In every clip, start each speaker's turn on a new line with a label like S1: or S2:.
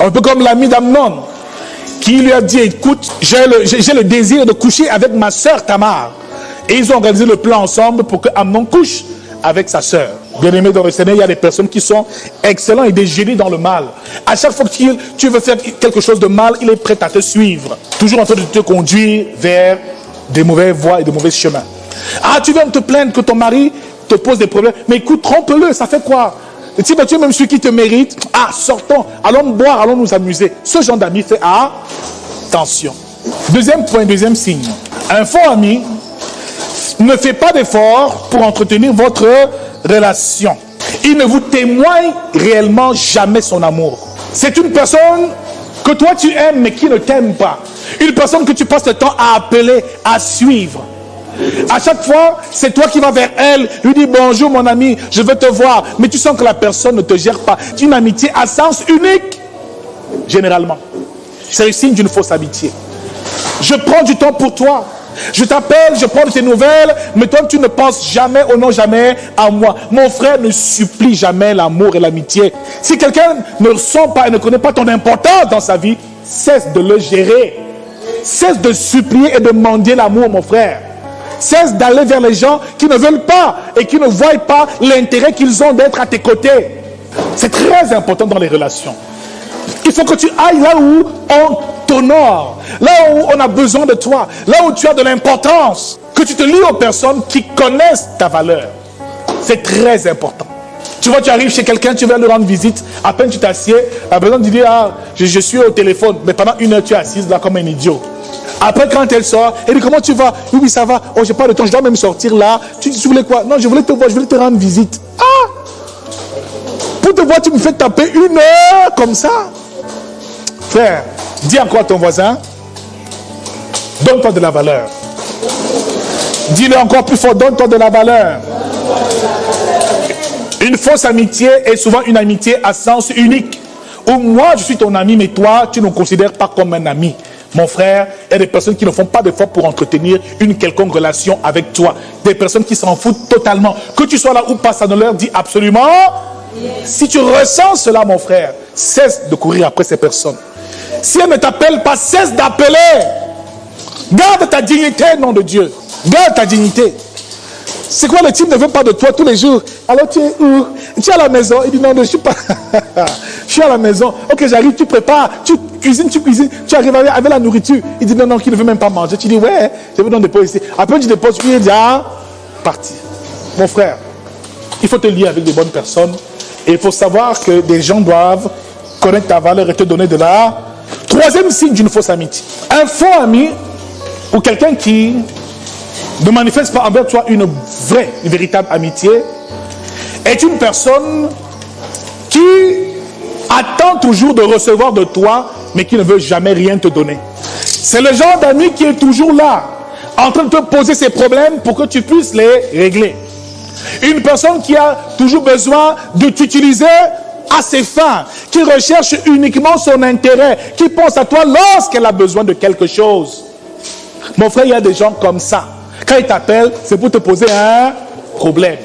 S1: Un peu comme l'ami d'Amnon, qui lui a dit, écoute, j'ai le désir de coucher avec ma sœur Tamar. Et ils ont organisé le plan ensemble pour que Amnon couche avec sa sœur. Bien aimé dans le Seigneur, il y a des personnes qui sont excellents et des génies dans le mal. À chaque fois que tu veux faire quelque chose de mal, il est prêt à te suivre. Toujours en train de te conduire vers des mauvaises voies et de mauvais chemins. Ah, tu viens te plaindre que ton mari te pose des problèmes. Mais écoute, trompe-le, ça fait quoi? Et si tu es même celui qui te mérite, ah, sortons, allons boire, allons nous amuser. Ce genre d'ami fait attention. Deuxième point, deuxième signe. Un faux ami ne fait pas d'effort pour entretenir votre relation. Il ne vous témoigne réellement jamais son amour. C'est une personne que toi tu aimes mais qui ne t'aime pas. Une personne que tu passes le temps à appeler, à suivre. À chaque fois, c'est toi qui vas vers elle, lui dis bonjour mon ami, je veux te voir. Mais tu sens que la personne ne te gère pas. C'est une amitié à sens unique, généralement. C'est le signe d'une fausse amitié. Je prends du temps pour toi. Je t'appelle, je prends de tes nouvelles, mais toi tu ne penses jamais, au non jamais, à moi. Mon frère ne supplie jamais l'amour et l'amitié. Si quelqu'un ne ressent pas et ne connaît pas ton importance dans sa vie, cesse de le gérer. Cesse de supplier et de mendier l'amour, mon frère. Cesse d'aller vers les gens qui ne veulent pas et qui ne voient pas l'intérêt qu'ils ont d'être à tes côtés. C'est très important dans les relations. Il faut que tu ailles là où on t'honore, là où on a besoin de toi, là où tu as de l'importance, que tu te lies aux personnes qui connaissent ta valeur. C'est très important. Tu vois, tu arrives chez quelqu'un, tu viens lui rendre visite, à peine tu t'assieds, la personne te dit, ah, je suis au téléphone, mais pendant 1 heure tu es assise là comme un idiot. Après quand elle sort, elle dit, comment tu vas? Oui, oui, ça va, oh, j'ai pas de temps, je dois même sortir là. Tu voulais quoi? Non, je voulais te voir, je voulais te rendre visite. Ah! Pour te voir, tu me fais taper 1 heure comme ça. Frère, dis encore à ton voisin, donne-toi de la valeur. Dis-le encore plus fort, donne-toi de la valeur. Une fausse amitié est souvent une amitié à sens unique. Où moi, je suis ton ami, mais toi, tu ne me considères pas comme un ami. Mon frère, il y a des personnes qui ne font pas d'efforts pour entretenir une quelconque relation avec toi. Des personnes qui s'en foutent totalement. Que tu sois là ou pas, ça ne leur dit absolument. Si tu ressens cela, mon frère, cesse de courir après ces personnes. Si elles ne t'appellent pas, cesse d'appeler. Garde ta dignité, nom de Dieu. Garde ta dignité. C'est quoi le type ne veut pas de toi tous les jours? Alors tu es où? Tu es à la maison? Il dit non, je ne suis pas. Je suis à la maison. Ok, j'arrive, tu prépares, tu cuisines, tu arrives avec la nourriture. Il dit non, qu'il ne veut même pas manger. Tu dis ouais, je veux donc déposer ici. Après tu déposes, il dit ah, parti. Mon frère, il faut te lier avec des bonnes personnes. Et il faut savoir que des gens doivent connaître ta valeur et te donner de la. Troisième signe d'une fausse amitié. Un faux ami ou quelqu'un qui ne manifeste pas envers toi une véritable amitié est une personne qui attend toujours de recevoir de toi mais qui ne veut jamais rien te donner. C'est le genre d'ami qui est toujours là en train de te poser ses problèmes pour que tu puisses les régler. Une personne qui a toujours besoin de t'utiliser à ses fins, qui recherche uniquement son intérêt, qui pense à toi lorsqu'elle a besoin de quelque chose. Mon frère, il y a des gens comme ça. Quand ils t'appellent, c'est pour te poser un problème.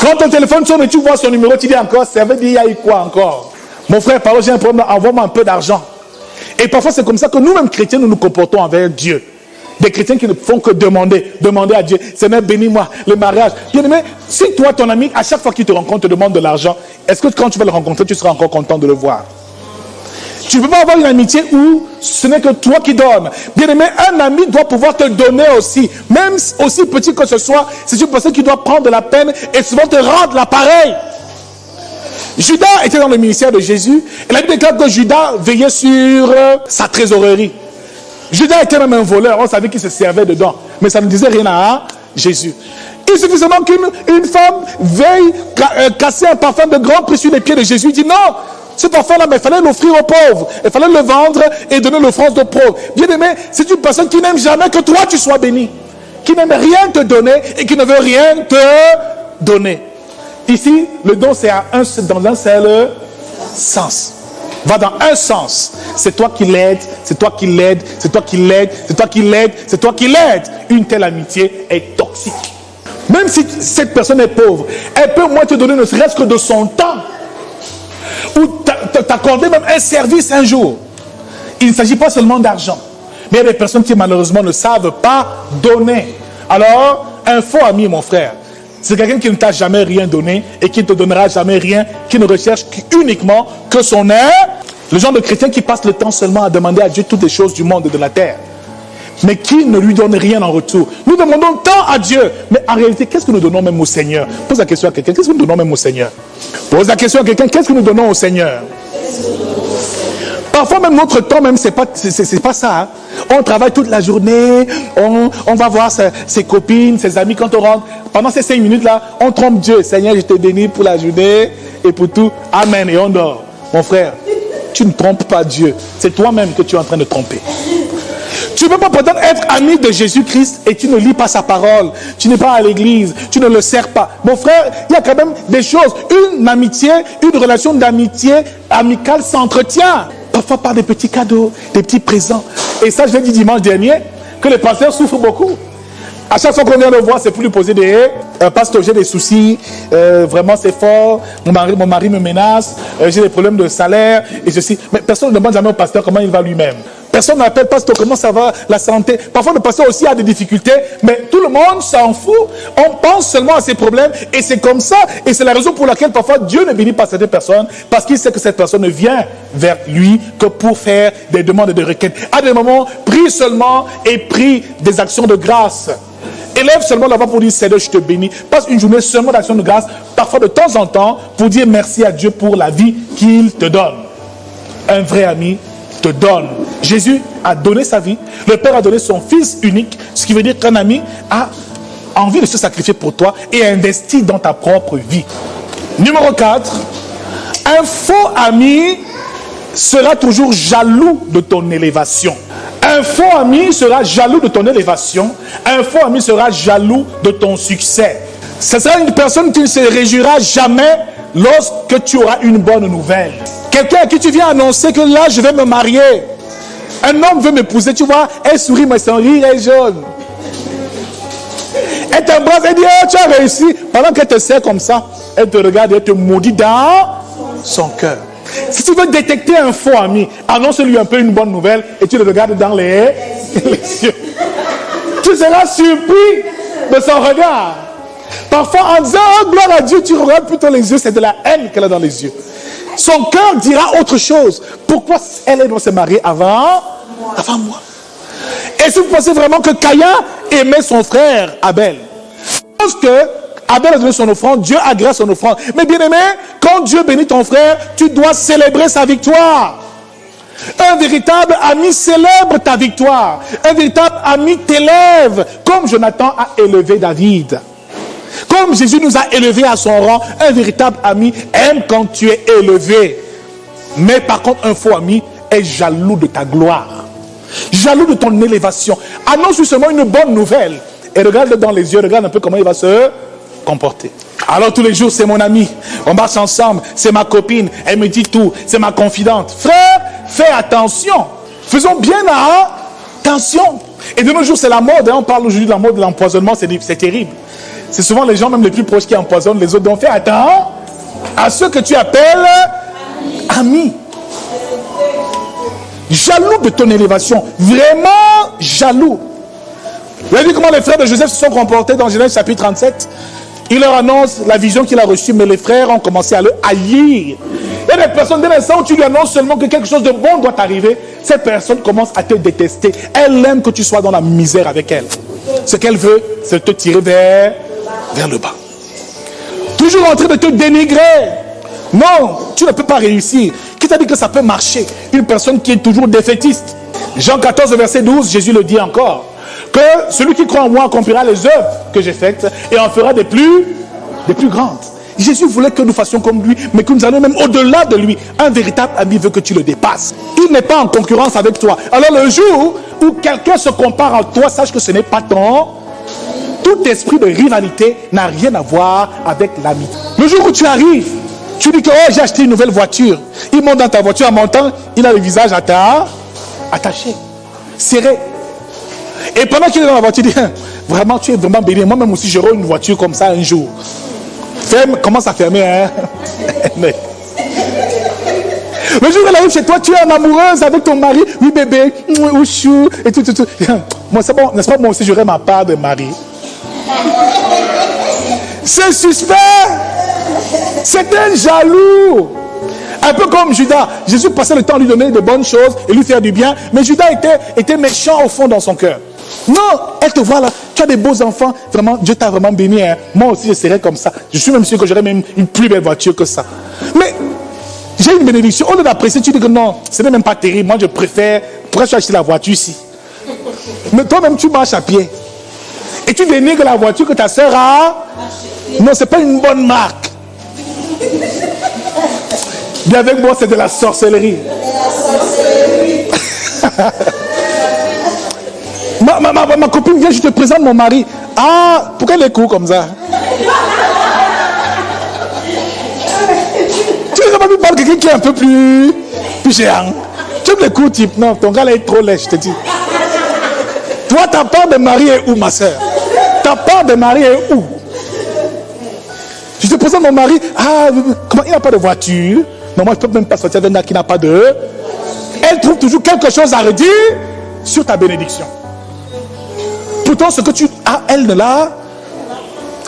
S1: Quand ton téléphone sonne et tu vois son numéro, tu dis encore, ça veut dire il y a eu quoi encore? Mon frère, par exemple, j'ai un problème, envoie-moi un peu d'argent. Et parfois, c'est comme ça que nous-mêmes chrétiens, nous nous comportons envers Dieu. Des chrétiens qui ne font que demander à Dieu, Seigneur, bénis-moi, le mariage. Bien aimé, si toi, ton ami, à chaque fois qu'il te rencontre, te demande de l'argent, est-ce que quand tu vas le rencontrer, tu seras encore content de le voir? Tu ne peux pas avoir une amitié où ce n'est que toi qui donnes. Bien aimé, un ami doit pouvoir te donner aussi. Même aussi petit que ce soit, c'est une personne qui doit prendre de la peine et souvent te rendre l'appareil. Judas était dans le ministère de Jésus. Et la Bible déclare que Judas veillait sur sa trésorerie. Judas était même un voleur, on savait qu'il se servait dedans. Mais ça ne disait rien à Jésus. Il suffit seulement qu'une femme veille casser un parfum de grand prix sur les pieds de Jésus. Il dit non, ce parfum-là, il fallait l'offrir aux pauvres. Il fallait le vendre et donner l'offrande aux pauvres. Bien aimé, c'est une personne qui n'aime jamais que toi tu sois béni. Qui n'aime rien te donner et qui ne veut rien te donner. Ici, le don c'est dans un seul sens. Va dans un sens. C'est toi qui l'aides, c'est toi qui l'aides, c'est toi qui l'aides, c'est toi qui l'aides, c'est toi qui l'aides. Une telle amitié est toxique. Même si cette personne est pauvre, elle peut au moins te donner ne serait-ce que de son temps. Ou t'accorder même un service un jour. Il ne s'agit pas seulement d'argent. Mais il y a des personnes qui malheureusement ne savent pas donner. Alors, un faux ami, mon frère, c'est quelqu'un qui ne t'a jamais rien donné et qui ne te donnera jamais rien, qui ne recherche uniquement que son aide. Le genre de chrétien qui passe le temps seulement à demander à Dieu toutes les choses du monde et de la terre, mais qui ne lui donne rien en retour. Nous demandons tant à Dieu, mais en réalité, qu'est-ce que nous donnons même au Seigneur? Pose la question à quelqu'un, qu'est-ce que nous donnons même au Seigneur? Pose la question à quelqu'un, qu'est-ce que nous donnons au Seigneur? Parfois même notre temps même, c'est pas ça. Hein. On travaille toute la journée, on va voir ses copines, ses amis quand on rentre. Pendant ces 5 minutes là, on trompe Dieu. Seigneur, je te bénis pour la journée et pour tout. Amen. Et on dort. Mon frère, tu ne trompes pas Dieu. C'est toi-même que tu es en train de tromper. Tu ne peux pas peut-être être ami de Jésus-Christ et tu ne lis pas sa parole. Tu n'es pas à l'église, tu ne le sers pas. Mon frère, il y a quand même des choses. Une amitié, une relation d'amitié amicale s'entretient. Parfois par des petits cadeaux, des petits présents. Et ça, je l'ai dit dimanche dernier, que les pasteurs souffrent beaucoup. À chaque fois qu'on vient le voir, c'est pour lui poser des pasteur, j'ai des soucis, vraiment c'est fort, mon mari me menace, j'ai des problèmes de salaire, et ceci. Mais personne ne demande jamais au pasteur comment il va lui-même. Personne n'appelle pasteur, comment ça va, la santé. Parfois le pasteur aussi a des difficultés, mais tout le monde s'en fout. On pense seulement à ses problèmes, et c'est comme ça. Et c'est la raison pour laquelle parfois Dieu ne bénit pas certaines personnes, parce qu'il sait que cette personne ne vient vers lui que pour faire des demandes et des requêtes. À des moments, prie seulement et prie des actions de grâce. Élève seulement la voix pour dire Seigneur, je te bénis. Passe une journée seulement d'action de grâce, parfois de temps en temps, pour dire merci à Dieu pour la vie qu'il te donne. Un vrai ami te donne. Jésus a donné sa vie. Le Père a donné son Fils unique, ce qui veut dire qu'un ami a envie de se sacrifier pour toi et investir dans ta propre vie. Numéro 4, un faux ami sera toujours jaloux de ton élévation. Un faux ami sera jaloux de ton élévation. Un faux ami sera jaloux de ton succès. Ce sera une personne qui ne se réjouira jamais lorsque tu auras une bonne nouvelle. Quelqu'un à qui tu viens annoncer que là, je vais me marier. Un homme veut m'épouser, tu vois, elle sourit, mais son rire est jaune. Elle t'embrasse, elle dit, oh, tu as réussi. Pendant qu'elle te serre comme ça, elle te regarde et elle te maudit dans son cœur. Si tu veux détecter un faux ami, annonce-lui un peu une bonne nouvelle et tu le regardes dans les yeux. Tu seras surpris de son regard. Parfois, en disant oh, gloire à Dieu, tu regardes plutôt les yeux, c'est de la haine qu'elle a dans les yeux. Son cœur dira autre chose. Pourquoi elle doit se marier avant moi? Et si vous pensez vraiment que Caïn aimait son frère Abel, parce que Abel a donné son offrande, Dieu agrée son offrande. Mais bien aimé, quand Dieu bénit ton frère, tu dois célébrer sa victoire. Un véritable ami célèbre ta victoire. Un véritable ami t'élève, comme Jonathan a élevé David. Comme Jésus nous a élevés à son rang, un véritable ami aime quand tu es élevé. Mais par contre, un faux ami est jaloux de ta gloire. Jaloux de ton élévation. Annonce-lui seulement une bonne nouvelle. Et regarde dans les yeux, regarde un peu comment il va se comporter. Alors tous les jours, c'est mon ami. On marche ensemble. C'est ma copine. Elle me dit tout. C'est ma confidente. Frère, fais attention. Faisons bien attention. Et de nos jours, c'est la mode. On parle aujourd'hui de la mode de l'empoisonnement. C'est terrible. C'est souvent les gens, même les plus proches, qui empoisonnent les autres. Donc fais attention à ceux que tu appelles amis. Jaloux de ton élévation. Vraiment jaloux. Vous avez vu comment les frères de Joseph se sont comportés dans Genèse chapitre 37? Il leur annonce la vision qu'il a reçue, mais les frères ont commencé à le haïr. Il y a des personnes, dès l'instant où tu lui annonces seulement que quelque chose de bon doit arriver, cette personne commence à te détester. Elle aime que tu sois dans la misère avec elle. Ce qu'elle veut, c'est te tirer vers le bas. Toujours en train de te dénigrer. Non, tu ne peux pas réussir. Qui t'a dit que ça peut marcher? Une personne qui est toujours défaitiste. Jean 14, verset 12, Jésus le dit encore. Que celui qui croit en moi accomplira les œuvres que j'ai faites et en fera des plus grandes. Jésus voulait que nous fassions comme lui, mais que nous allions même au-delà de lui. Un véritable ami veut que tu le dépasses. Il n'est pas en concurrence avec toi. Alors le jour où quelqu'un se compare à toi, sache que ce n'est pas ton. Tout esprit de rivalité n'a rien à voir avec l'ami. Le jour où tu arrives, tu dis que oh, j'ai acheté une nouvelle voiture. Il monte dans ta voiture, en montant, il a le visage attaché, serré. Et pendant qu'il est dans la voiture, il dit, vraiment, tu es vraiment béni. Moi-même aussi, j'aurai une voiture comme ça un jour. Ferme, commence à fermer. Hein? Le jour où elle arrive chez toi, tu es en amoureuse avec ton mari. Oui, bébé, ou chou, et tout. Moi, c'est bon, n'est-ce pas, moi aussi, j'aurais ma part de mari. C'est suspect. C'est un jaloux. Un peu comme Judas. Jésus passait le temps à lui donner de bonnes choses et lui faire du bien. Mais Judas était méchant au fond dans son cœur. Non, elle te voit là. Tu as des beaux enfants. Vraiment, Dieu t'a vraiment béni. Hein. Moi aussi, je serais comme ça. Je suis même sûr que j'aurais même une plus belle voiture que ça. Mais j'ai une bénédiction. Au lieu d'apprécier, tu dis que non, ce n'est même pas terrible. Moi, je préfère. Pourquoi tu as acheté la voiture ici? Mais toi-même, tu marches à pied. Et tu dénigres la voiture que ta soeur a. Non, ce n'est pas une bonne marque. Bien avec moi, c'est de la sorcellerie. ma copine vient, je te présente mon mari. Ah, pourquoi elle est cool comme ça? Tu n'as pas vu parler de quelqu'un qui est un peu plus géant. Tu aimes les coups type? Non, ton gars là est trop laid, je te dis. Toi, ta part de mari est où, ma soeur? Ta part de mari est où? Je te présente mon mari. Ah, comment il n'a pas de voiture? Non, moi je ne peux même pas sortir d'un gars qui n'a pas de... Elle trouve toujours quelque chose à redire sur ta bénédiction. Pourtant, ce que tu as, elle ne l'a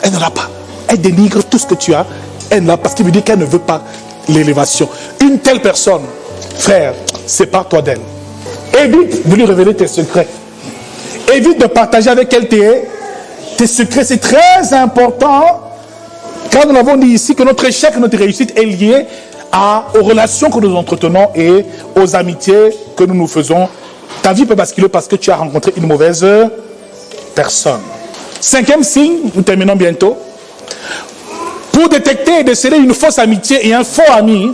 S1: pas. Elle dénigre tout ce que tu as. Elle ne l'a pas parce qu'il veut dire qu'elle ne veut pas l'élévation. Une telle personne, frère, sépare-toi d'elle. Évite de lui révéler tes secrets. Évite de partager avec elle tes secrets. C'est très important. Car nous l'avons dit ici que notre échec, notre réussite est liée aux relations que nous entretenons et aux amitiés que nous nous faisons. Ta vie peut basculer parce que tu as rencontré une mauvaise personne. 5e signe, nous terminons bientôt. Pour détecter et déceler une fausse amitié et un faux ami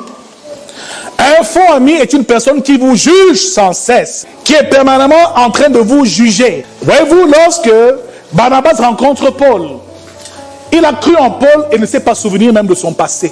S1: est une personne qui vous juge sans cesse, qui est permanemment en train de vous juger. Voyez-vous, lorsque Barnabas rencontre Paul, il a cru en Paul et ne s'est pas souvenu même de son passé.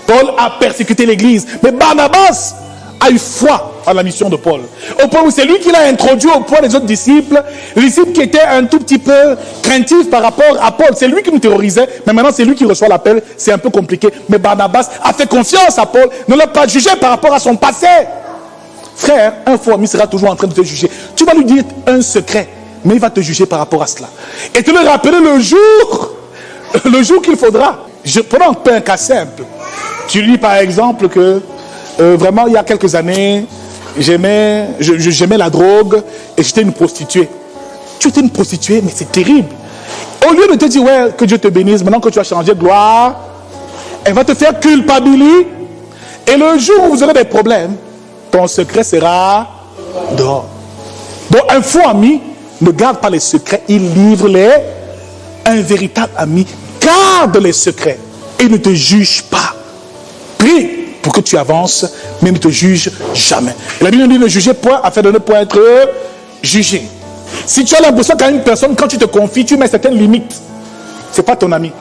S1: Paul a persécuté l'église. Mais Barnabas a eu foi à la mission de Paul. Au point où c'est lui qui l'a introduit au point des autres disciples. Les disciples qui étaient un tout petit peu craintifs par rapport à Paul. C'est lui qui nous terrorisait. Mais maintenant c'est lui qui reçoit l'appel. C'est un peu compliqué. Mais Barnabas a fait confiance à Paul. Ne l'a pas jugé par rapport à son passé. Frère, un faux ami sera toujours en train de te juger. Tu vas lui dire un secret. Mais il va te juger par rapport à cela. Et te le rappeler le jour qu'il faudra. Prenons un cas simple. Tu dis par exemple que vraiment il y a quelques années, j'aimais la drogue et j'étais une prostituée. Tu étais une prostituée, mais c'est terrible. Au lieu de te dire, ouais, que Dieu te bénisse, maintenant que tu as changé de gloire, elle va te faire culpabiliser. Et le jour où vous aurez des problèmes, ton secret sera dehors. Donc un faux ami ne garde pas les secrets, il livre un véritable ami garde les secrets et ne te juge pas. Prie pour que tu avances, mais ne te juge jamais. La Bible dit ne jugez point afin de ne pas être jugé. Si tu as l'impression qu'à une personne, quand tu te confies, tu mets certaines limites, ce n'est pas ton ami.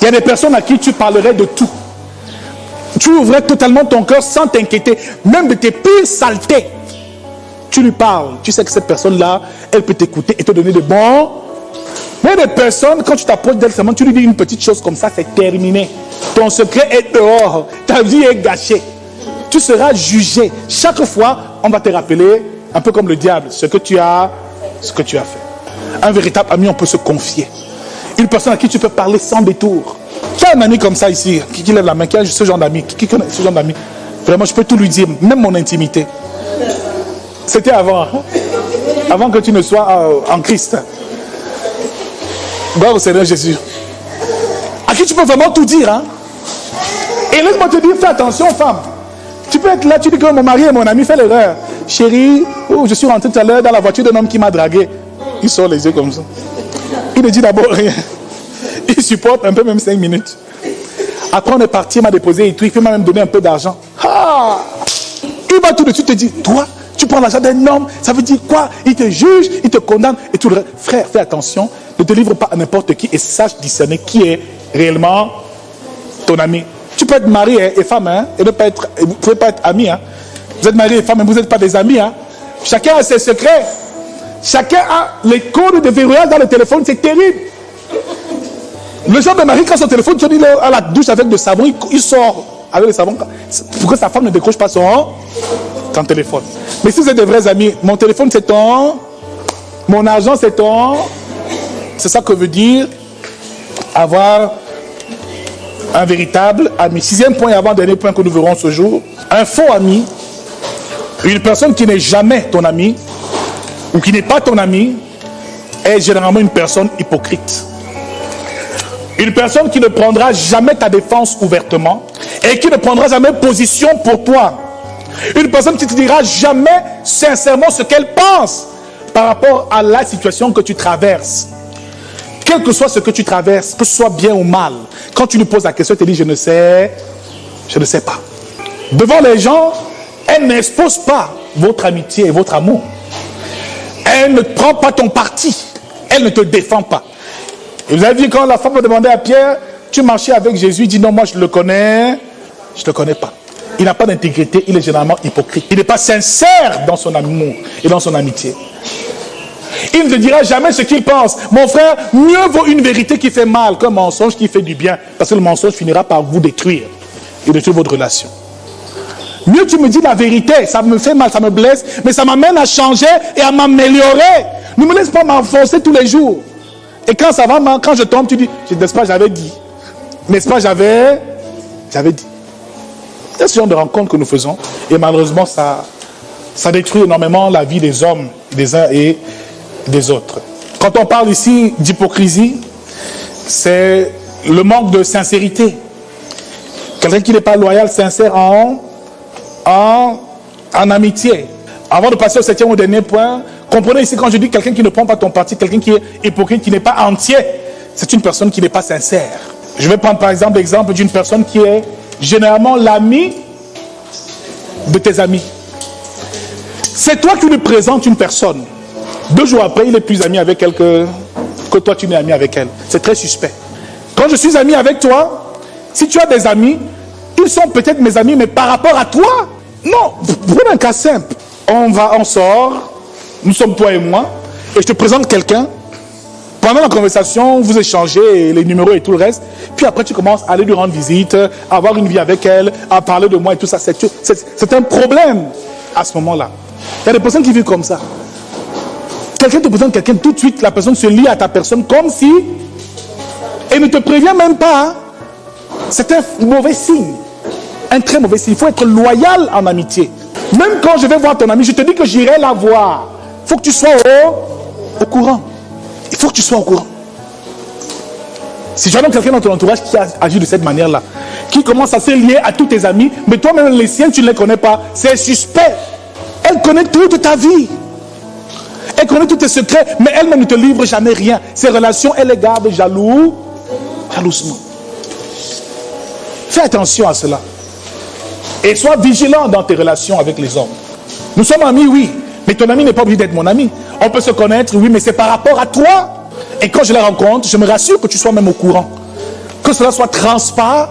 S1: Il y a des personnes à qui tu parlerais de tout. Tu ouvrais totalement ton cœur sans t'inquiéter, même de tes pires saletés. Tu lui parles, tu sais que cette personne-là, elle peut t'écouter et te donner de bons. Mais des personnes, quand tu t'approches d'elle seulement, tu lui dis une petite chose comme ça, c'est terminé. Ton secret est dehors, ta vie est gâchée. Tu seras jugé. Chaque fois, on va te rappeler, un peu comme le diable, ce que tu as fait. Un véritable ami, on peut se confier. Une personne à qui tu peux parler sans détour. Qui a un ami comme ça ici, qui lève la main, qui a ce genre d'ami, qui connaît ce genre d'ami. Vraiment, je peux tout lui dire, même mon intimité. C'était avant que tu ne sois en Christ. Gloire au Seigneur Jésus. À qui tu peux vraiment tout dire. Hein? Et laisse-moi te dire, fais attention, femme. Tu peux être là, tu dis que mon mari et mon ami fait l'erreur. Chérie, je suis rentré tout à l'heure dans la voiture d'un homme qui m'a dragué. Il sort les yeux comme ça. Il ne dit d'abord rien. Il supporte un peu, même 5 minutes. Après, on est parti, il m'a déposé et tout. Il m'a même donné un peu d'argent. Ah! Il va tout de suite te dire, toi, tu prends l'argent d'un homme, ça veut dire quoi? Il te juge, il te condamne et tout le reste. Frère, fais attention, ne te livre pas à n'importe qui et sache discerner qui est réellement ton ami. Tu peux être marié et femme, hein, et ne pas être, vous ne pouvez pas être amis. Hein. Vous êtes marié et femme, mais vous n'êtes pas des amis. Hein. Chacun a ses secrets. Chacun a les codes de verrouillage dans le téléphone, c'est terrible. Le genre de mari, quand son téléphone, tu dis à la douche avec de savon, il sort avec le savon pour que sa femme ne décroche pas ton téléphone. Mais si vous êtes des vrais amis, mon téléphone c'est ton, mon argent c'est ton. C'est ça que veut dire avoir un véritable ami. 6e point et avant-dernier point que nous verrons ce jour. Un faux ami, une personne qui n'est jamais ton ami ou qui n'est pas ton ami, est généralement une personne hypocrite. Une personne qui ne prendra jamais ta défense ouvertement et qui ne prendra jamais position pour toi. Une personne qui ne te dira jamais sincèrement ce qu'elle pense par rapport à la situation que tu traverses. Quel que soit ce que tu traverses, que ce soit bien ou mal, quand tu lui poses la question, elle te dit je ne sais pas. Devant les gens, elle n'expose pas votre amitié et votre amour. Elle ne prend pas ton parti. Elle ne te défend pas. Et vous avez vu quand la femme a demandé à Pierre, tu marchais avec Jésus, il dit non, moi je le connais, je ne le connais pas. Il n'a pas d'intégrité, il est généralement hypocrite. Il n'est pas sincère dans son amour et dans son amitié. Il ne te dira jamais ce qu'il pense. Mon frère, mieux vaut une vérité qui fait mal qu'un mensonge qui fait du bien. Parce que le mensonge finira par vous détruire et détruire votre relation. Mieux tu me dis la vérité, ça me fait mal, ça me blesse, mais ça m'amène à changer et à m'améliorer. Ne me laisse pas m'enfoncer tous les jours. Et quand ça va mal, quand je tombe, tu dis, n'est-ce pas, j'avais dit. N'est-ce pas, j'avais dit. C'est ce genre de rencontre que nous faisons. Et malheureusement, ça détruit énormément la vie des hommes, des uns et des autres. Quand on parle ici d'hypocrisie, c'est le manque de sincérité. Quelqu'un qui n'est pas loyal, sincère en amitié. Avant de passer au 7e ou dernier point, comprenez ici quand je dis quelqu'un qui ne prend pas ton parti, quelqu'un qui est hypocrite, qui n'est pas entier, c'est une personne qui n'est pas sincère. Je vais prendre par exemple l'exemple d'une personne qui est généralement l'ami de tes amis. C'est toi qui lui présentes une personne. 2 jours après, il est plus ami avec elle que toi tu n'es ami avec elle. C'est très suspect. Quand je suis ami avec toi, si tu as des amis, ils sont peut-être mes amis, mais par rapport à toi, non. Prenez un cas simple. On sort, nous sommes toi et moi, et je te présente quelqu'un. Pendant la conversation, vous échangez les numéros et tout le reste. Puis après, tu commences à aller lui rendre visite, à avoir une vie avec elle, à parler de moi et tout ça. C'est un problème à ce moment-là. Il y a des personnes qui vivent comme ça. Quelqu'un te présente quelqu'un, tout de suite, la personne se lie à ta personne comme si... Et ne te prévient même pas. Hein. C'est un mauvais signe. Un très mauvais signe. Il faut être loyal en amitié. Même quand je vais voir ton ami, je te dis que j'irai la voir. Il faut que tu sois au courant. Il faut que tu sois au courant. Si tu as donc quelqu'un dans ton entourage qui agit de cette manière-là, qui commence à se lier à tous tes amis, mais toi-même les siens, tu ne les connais pas, c'est suspect. Elle connaît toute ta vie. Elle connaît tous tes secrets, mais elle-même ne te livre jamais rien. Ses relations, elle les garde jalousement. Fais attention à cela. Et sois vigilant dans tes relations avec les hommes. Nous sommes amis, oui, mais ton ami n'est pas obligé d'être mon ami. On peut se connaître, oui, mais c'est par rapport à toi. Et quand je la rencontre, je me rassure que tu sois même au courant. Que cela soit transparent.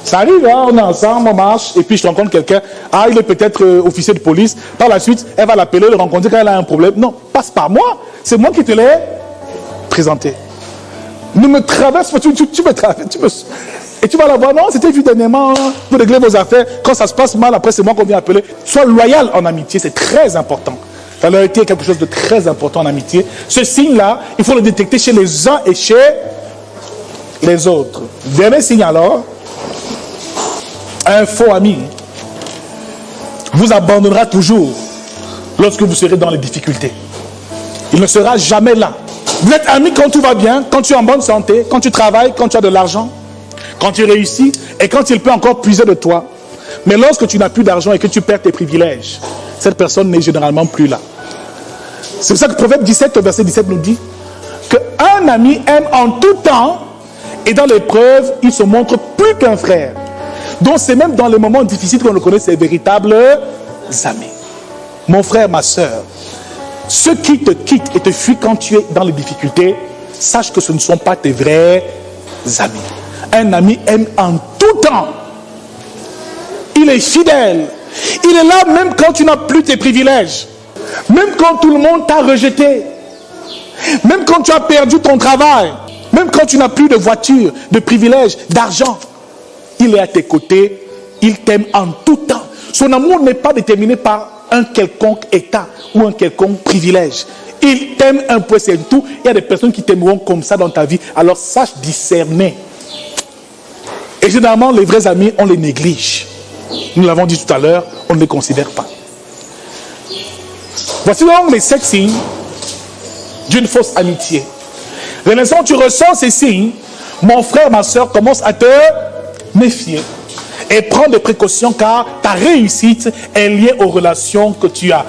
S1: Ça arrive, hein, on est ensemble, on marche, et puis je rencontre quelqu'un. Ah, il est peut-être officier de police. Par la suite, elle va l'appeler, le rencontrer quand elle a un problème. Non, passe par moi. C'est moi qui te l'ai présenté. Ne me traverse pas, tu me traverses. Et tu vas la voir, non, c'était vu dernièrement pour régler vos affaires. Quand ça se passe mal, après c'est moi qu'on vient appeler. Sois loyal en amitié, c'est très important. La loyauté est quelque chose de très important en amitié. Ce signe-là, il faut le détecter chez les uns et chez les autres. Dernier signe alors, un faux ami vous abandonnera toujours lorsque vous serez dans les difficultés. Il ne sera jamais là. Vous êtes amis quand tout va bien, quand tu es en bonne santé, quand tu travailles, quand tu as de l'argent, quand tu réussis et quand il peut encore puiser de toi. Mais lorsque tu n'as plus d'argent et que tu perds tes privilèges, cette personne n'est généralement plus là. C'est pour ça que Proverbe 17, verset 17 nous dit qu'un ami aime en tout temps et dans l'épreuve, il se montre plus qu'un frère. Donc c'est même dans les moments difficiles qu'on reconnaît ses véritables amis. Mon frère, ma soeur, ceux qui te quittent et te fuient quand tu es dans les difficultés, sache que ce ne sont pas tes vrais amis. Un ami aime en tout temps. Il est fidèle. Il est là même quand tu n'as plus tes privilèges. Même quand tout le monde t'a rejeté. Même quand tu as perdu ton travail. Même quand tu n'as plus de voiture, de privilèges, d'argent. Il il est à tes côtés, il t'aime en tout temps. Son amour n'est pas déterminé par un quelconque état ou un quelconque privilège. Il t'aime un peu, c'est tout. Il y a des personnes qui t'aimeront comme ça dans ta vie. Alors sache discerner. Et généralement, les vrais amis, on les néglige. Nous l'avons dit tout à l'heure, on ne les considère pas. Voici donc les 7 signes d'une fausse amitié. Dès l'instant où tu ressens ces signes, mon frère, ma soeur, commence à te méfier. Et prends des précautions car ta réussite est liée aux relations que tu as.